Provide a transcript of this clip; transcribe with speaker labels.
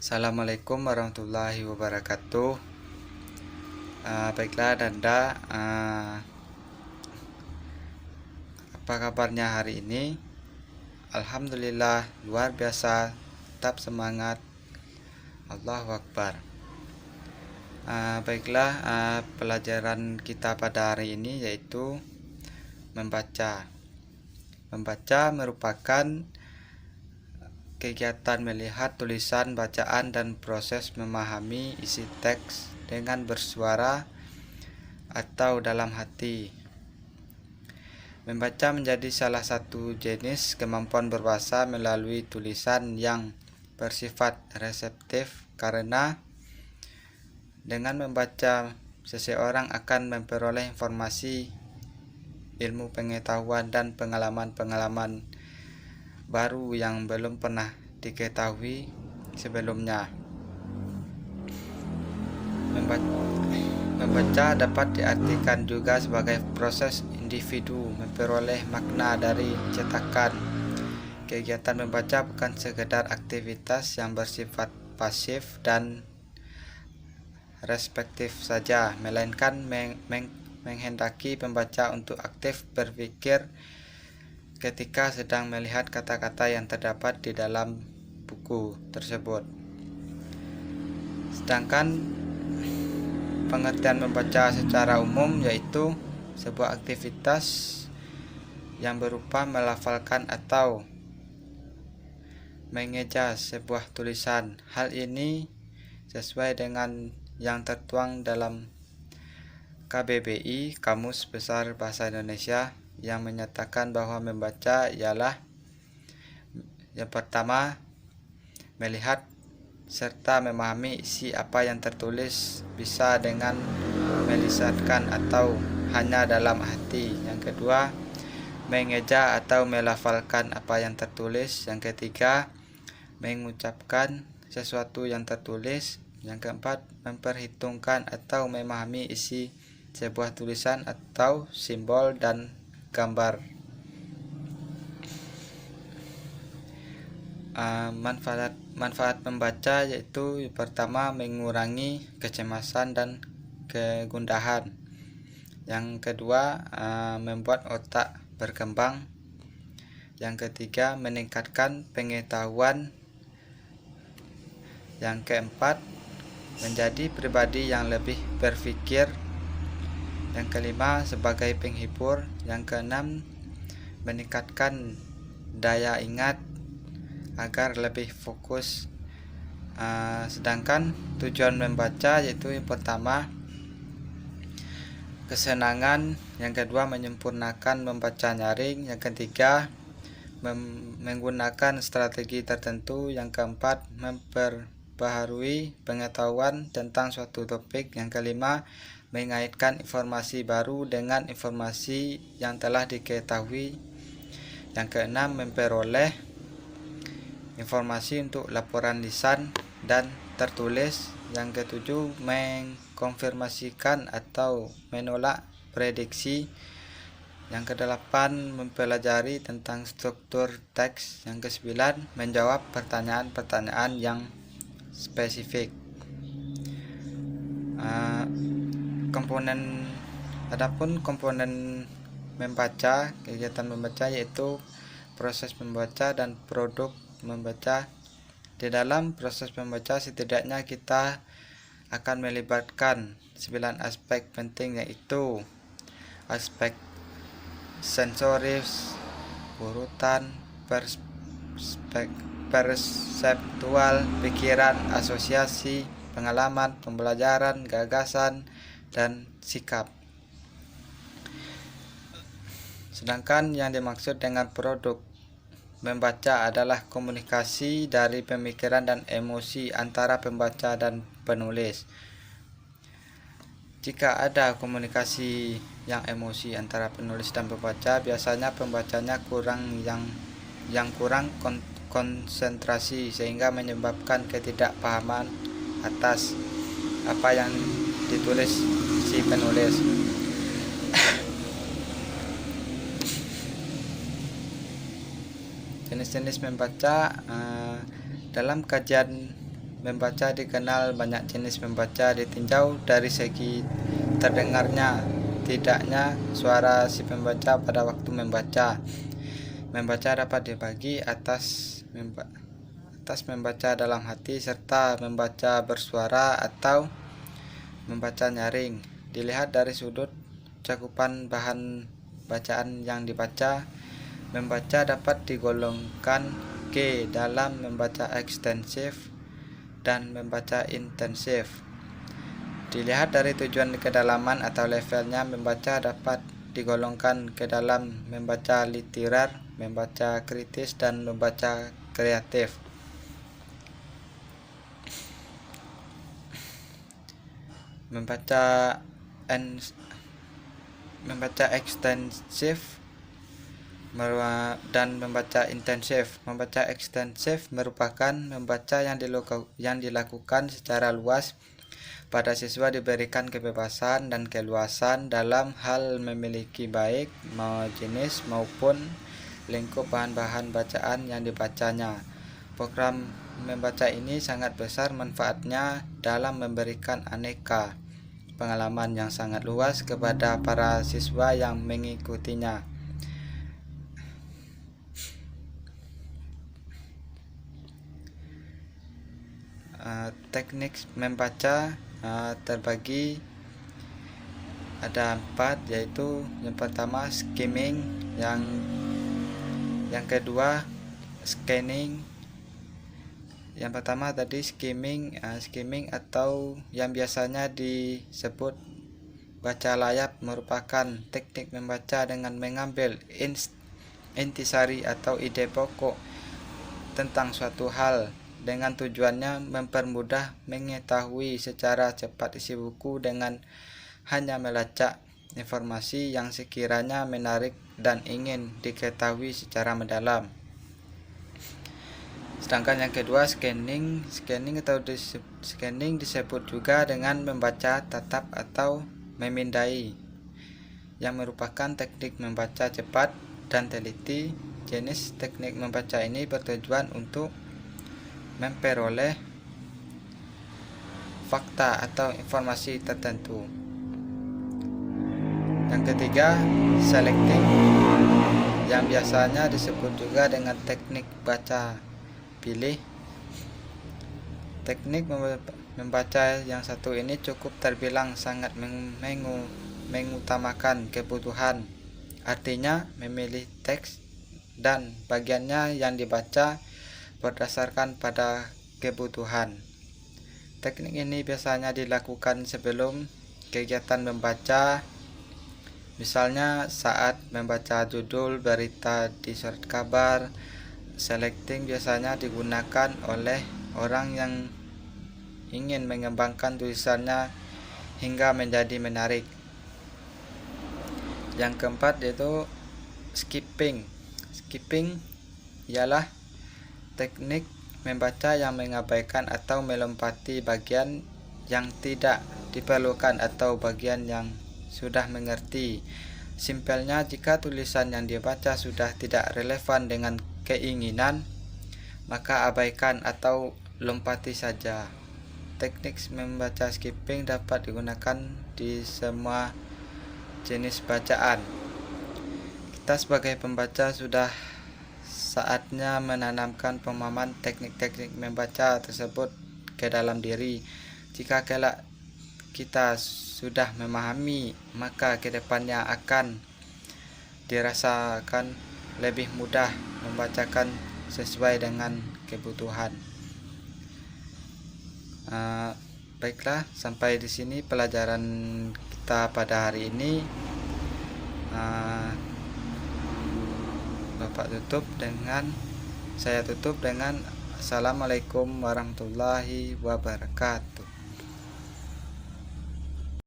Speaker 1: Assalamualaikum warahmatullahi wabarakatuh. Baiklah Danda, apa kabarnya hari ini? Alhamdulillah luar biasa, tetap semangat. Allahu Akbar. Baiklah, pelajaran kita pada hari ini yaitu membaca. Membaca merupakan kegiatan melihat tulisan, bacaan, dan proses memahami isi teks dengan bersuara atau dalam hati. Membaca menjadi salah satu jenis kemampuan berbahasa melalui tulisan yang bersifat reseptif, karena dengan membaca seseorang akan memperoleh informasi, ilmu pengetahuan, dan pengalaman-pengalaman baru yang belum pernah diketahui sebelumnya. Membaca dapat diartikan juga sebagai proses individu memperoleh makna dari cetakan. Kegiatan membaca bukan sekedar aktivitas yang bersifat pasif dan respektif saja, melainkan menghendaki pembaca untuk aktif berpikir ketika sedang melihat kata-kata yang terdapat di dalam buku tersebut. Sedangkan pengertian membaca secara umum yaitu sebuah aktivitas yang berupa melafalkan atau mengeja sebuah tulisan. Hal ini sesuai dengan yang tertuang dalam KBBI, Kamus Besar Bahasa Indonesia, yang menyatakan bahwa membaca ialah yang pertama, melihat serta memahami isi apa yang tertulis, bisa dengan melisankan atau hanya dalam hati. Yang kedua, mengeja atau melafalkan apa yang tertulis. Yang ketiga, mengucapkan sesuatu yang tertulis. Yang keempat, memperhitungkan atau memahami isi sebuah tulisan atau simbol dan gambar. Manfaat membaca yaitu pertama, mengurangi kecemasan dan kegundahan. Yang kedua, membuat otak berkembang. Yang ketiga, meningkatkan pengetahuan. Yang keempat, menjadi pribadi yang lebih berpikir. Yang kelima, sebagai penghibur. Yang keenam, meningkatkan daya ingat agar lebih fokus. Sedangkan tujuan membaca yaitu yang pertama, kesenangan. Yang kedua, menyempurnakan membaca nyaring. Yang ketiga, menggunakan strategi tertentu. Yang keempat, memperbaharui pengetahuan tentang suatu topik. Yang kelima, mengaitkan informasi baru dengan informasi yang telah diketahui. Yang keenam, memperoleh informasi untuk laporan lisan dan tertulis. Yang ketujuh, mengkonfirmasikan atau menolak prediksi. Yang kedelapan, mempelajari tentang struktur teks. Yang kesembilan, menjawab pertanyaan-pertanyaan yang spesifik. Adapun komponen membaca, kegiatan membaca yaitu proses membaca dan produk membaca. Di dalam proses membaca setidaknya kita akan melibatkan 9 aspek penting, yaitu aspek sensoris, urutan, perseptual, pikiran, asosiasi, pengalaman, pembelajaran, gagasan, dan sikap. Sedangkan yang dimaksud dengan produk membaca adalah komunikasi dari pemikiran dan emosi antara pembaca dan penulis. Jika ada komunikasi yang emosi antara penulis dan pembaca, biasanya pembacanya kurang konsentrasi sehingga menyebabkan ketidakpahaman atas apa yang ditulis si penulis. Jenis-jenis membaca dalam kajian membaca dikenal banyak jenis membaca ditinjau dari segi terdengarnya tidaknya suara si pembaca pada waktu membaca. Membaca dapat dibagi atas membaca dalam hati serta membaca bersuara atau membaca nyaring. Dilihat dari sudut cakupan bahan bacaan yang dibaca, membaca dapat digolongkan ke dalam membaca ekstensif dan membaca intensif. Dilihat dari tujuan kedalaman atau levelnya, membaca dapat digolongkan ke dalam membaca literer, membaca kritis, dan membaca kreatif. Membaca ekstensif dan membaca intensif. Membaca ekstensif merupakan membaca yang dilakukan secara luas pada siswa, diberikan kebebasan dan keluasan dalam hal memiliki baik mau jenis maupun lingkup bahan-bahan bacaan yang dibacanya. Program membaca ini sangat besar manfaatnya dalam memberikan aneka pengalaman yang sangat luas kepada para siswa yang mengikutinya. Teknik membaca terbagi ada 4, yaitu yang pertama skimming, yang kedua scanning. Yang pertama tadi skimming atau yang biasanya disebut baca layap merupakan teknik membaca dengan mengambil intisari atau ide pokok tentang suatu hal dengan tujuannya mempermudah mengetahui secara cepat isi buku dengan hanya melacak informasi yang sekiranya menarik dan ingin diketahui secara mendalam. Sedangkan yang kedua scanning disebut juga dengan membaca tatap atau memindai, yang merupakan teknik membaca cepat dan teliti. Jenis teknik membaca ini bertujuan untuk memperoleh fakta atau informasi tertentu. Yang ketiga selecting, yang biasanya disebut juga dengan teknik baca pilih. Teknik membaca yang satu ini cukup terbilang sangat mengutamakan kebutuhan, artinya memilih teks dan bagiannya yang dibaca berdasarkan pada kebutuhan. Teknik ini biasanya dilakukan sebelum kegiatan membaca, misalnya saat membaca judul berita di surat kabar. Selecting biasanya digunakan oleh orang yang ingin mengembangkan tulisannya hingga menjadi menarik. Yang keempat yaitu skipping. Skipping ialah teknik membaca yang mengabaikan atau melompati bagian yang tidak diperlukan atau bagian yang sudah mengerti. Simpelnya, jika tulisan yang dibaca sudah tidak relevan dengan keinginan, maka abaikan atau lompati saja. Teknik membaca skipping dapat digunakan di semua jenis bacaan. Kita sebagai pembaca sudah saatnya menanamkan pemahaman teknik-teknik membaca tersebut ke dalam diri. Jika kelak kita sudah memahami, maka kedepannya akan dirasakan lebih mudah membacakan sesuai dengan kebutuhan. Baiklah, sampai di sini pelajaran kita pada hari ini. Saya tutup dengan Assalamualaikum warahmatullahi wabarakatuh.